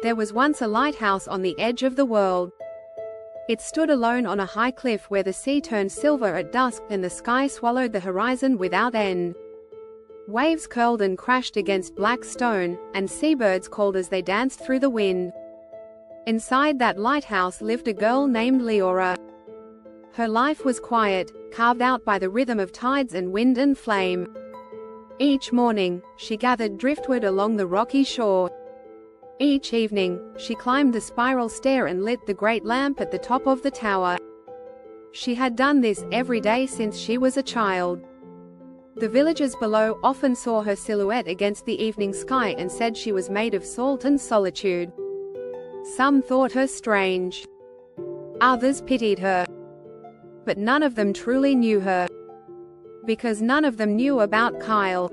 There was once a lighthouse on the edge of the world. It stood alone on a high cliff where the sea turned silver at dusk and the sky swallowed the horizon without end. Waves curled and crashed against black stone, and seabirds called as they danced through the wind. Inside that lighthouse lived a girl named Liora. Her life was quiet, carved out by the rhythm of tides and wind and flame. Each morning, she gathered driftwood along the rocky shore. Each evening, she climbed the spiral stair and lit the great lamp at the top of the tower. She had done this every day since she was a child. The villagers below often saw her silhouette against the evening sky and said she was made of salt and solitude. Some thought her strange. Others pitied her. But none of them truly knew her. Because none of them knew about Cael.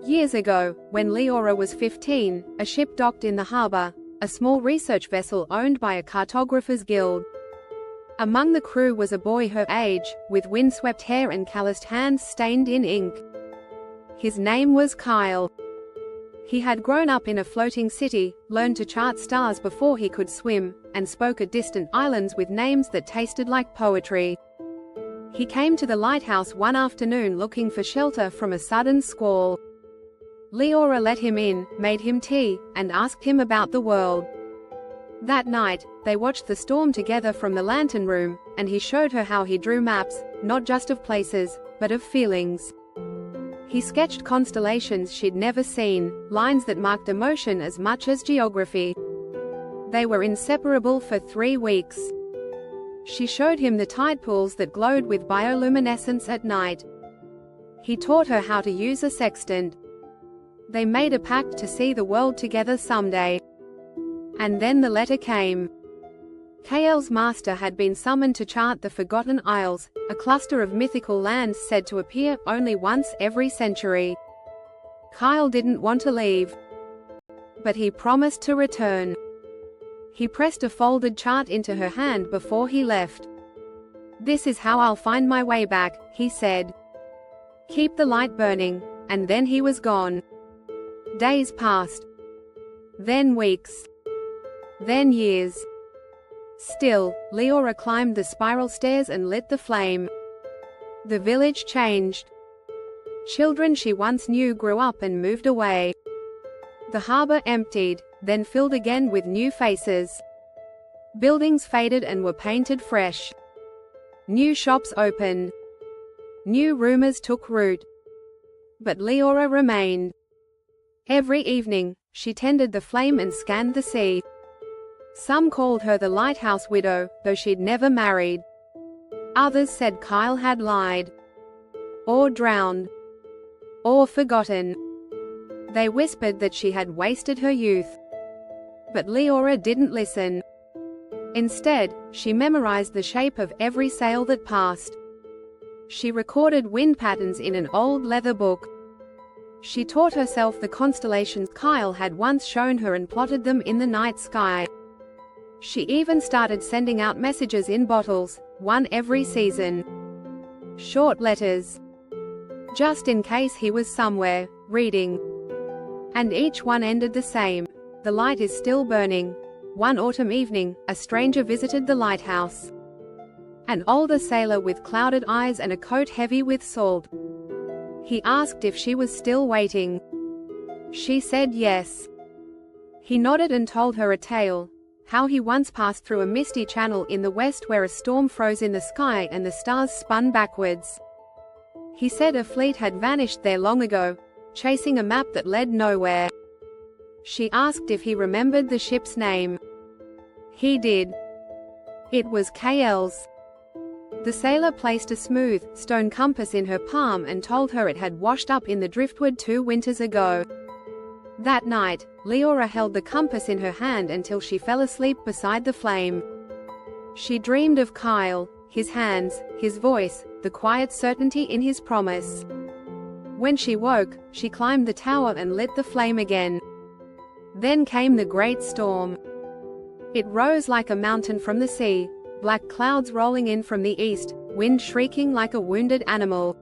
Years ago, when Liora was 15, a ship docked in the harbor, a small research vessel owned by a cartographer's guild. Among the crew was a boy her age, with windswept hair and calloused hands stained in ink. His name was Cael. He had grown up in a floating city, learned to chart stars before he could swim, and spoke of distant islands with names that tasted like poetry. He came to the lighthouse one afternoon looking for shelter from a sudden squall. Liora let him in, made him tea, and asked him about the world. That night, they watched the storm together from the lantern room, and he showed her how he drew maps, not just of places, but of feelings. He sketched constellations she'd never seen, lines that marked emotion as much as geography. They were inseparable for 3 weeks. She showed him the tide pools that glowed with bioluminescence at night. He taught her how to use a sextant. They made a pact to see the world together someday. And then the letter came. Cael's master had been summoned to chart the Forgotten Isles, a cluster of mythical lands said to appear only once every century. Cael didn't want to leave. But he promised to return. He pressed a folded chart into her hand before he left. "This is how I'll find my way back," he said. "Keep the light burning," and then he was gone. Days passed. Then weeks. Then years. Still, Liora climbed the spiral stairs and lit the flame. The village changed. Children she once knew grew up and moved away. The harbor emptied, then filled again with new faces. Buildings faded and were painted fresh. New shops opened. New rumors took root. But Liora remained. Every evening, she tended the flame and scanned the sea. Some called her the lighthouse widow, though she'd never married. Others said Cael had lied. Or drowned. Or forgotten. They whispered that she had wasted her youth. But Liora didn't listen. Instead, she memorized the shape of every sail that passed. She recorded wind patterns in an old leather book. She taught herself the constellations Cael had once shown her and plotted them in the night sky. She even started sending out messages in bottles, one every season. Short letters. Just in case he was somewhere, reading. And each one ended the same. "The light is still burning." One autumn evening, a stranger visited the lighthouse. An older sailor with clouded eyes and a coat heavy with salt. He asked if she was still waiting. She said yes. He nodded and told her a tale. How he once passed through a misty channel in the west where a storm froze in the sky and the stars spun backwards. He said a fleet had vanished there long ago, chasing a map that led nowhere. She asked if he remembered the ship's name. He did. It was Cael's. The sailor placed a smooth, stone compass in her palm and told her it had washed up in the driftwood 2 winters ago. That night, Liora held the compass in her hand until she fell asleep beside the flame. She dreamed of Cael, his hands, his voice, the quiet certainty in his promise. When she woke, she climbed the tower and lit the flame again. Then came the great storm. It rose like a mountain from the sea, black clouds rolling in from the east, wind shrieking like a wounded animal.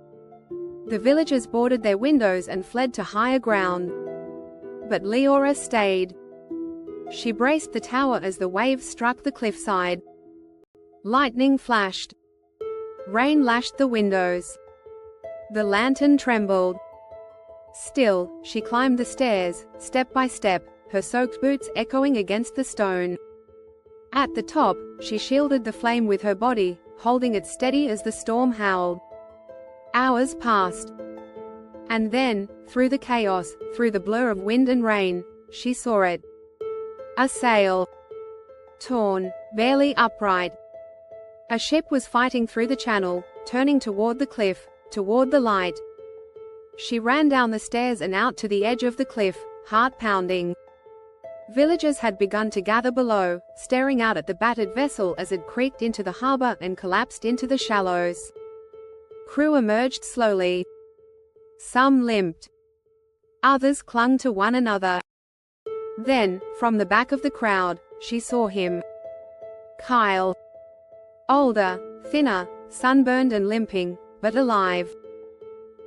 The villagers boarded their windows and fled to higher ground. But Liora stayed. She braced the tower as the waves struck the cliffside. Lightning flashed. Rain lashed the windows. The lantern trembled. Still, she climbed the stairs, step by step, her soaked boots echoing against the stone. At the top, she shielded the flame with her body, holding it steady as the storm howled. Hours passed. And then, through the chaos, through the blur of wind and rain, she saw it. A sail. Torn, barely upright. A ship was fighting through the channel, turning toward the cliff, toward the light. She ran down the stairs and out to the edge of the cliff, heart pounding. Villagers had begun to gather below, staring out at the battered vessel as it creaked into the harbor and collapsed into the shallows. Crew emerged slowly. Some limped. Others clung to one another. Then, from the back of the crowd, she saw him. Cael. Older, thinner, sunburned and limping, but alive.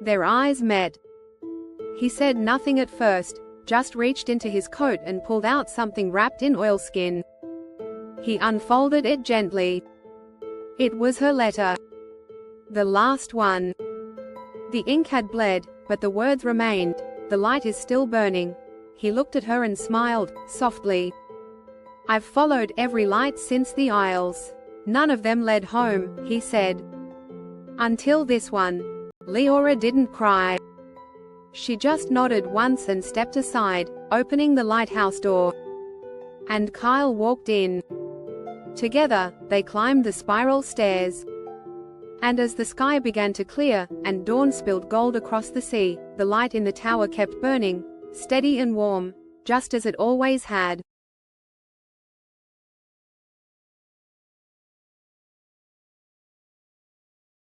Their eyes met. He said nothing at first, just reached into his coat and pulled out something wrapped in oilskin. He unfolded it gently. It was her letter. The last one. The ink had bled, but the words remained. The light is still burning. He looked at her and smiled, softly. I've followed every light since the Isles. None of them led home, he said. Until this one. Liora didn't cry. She just nodded once and stepped aside, opening the lighthouse door. And Cael walked in. Together, they climbed the spiral stairs. And as the sky began to clear, and dawn spilled gold across the sea, the light in the tower kept burning, steady and warm, just as it always had.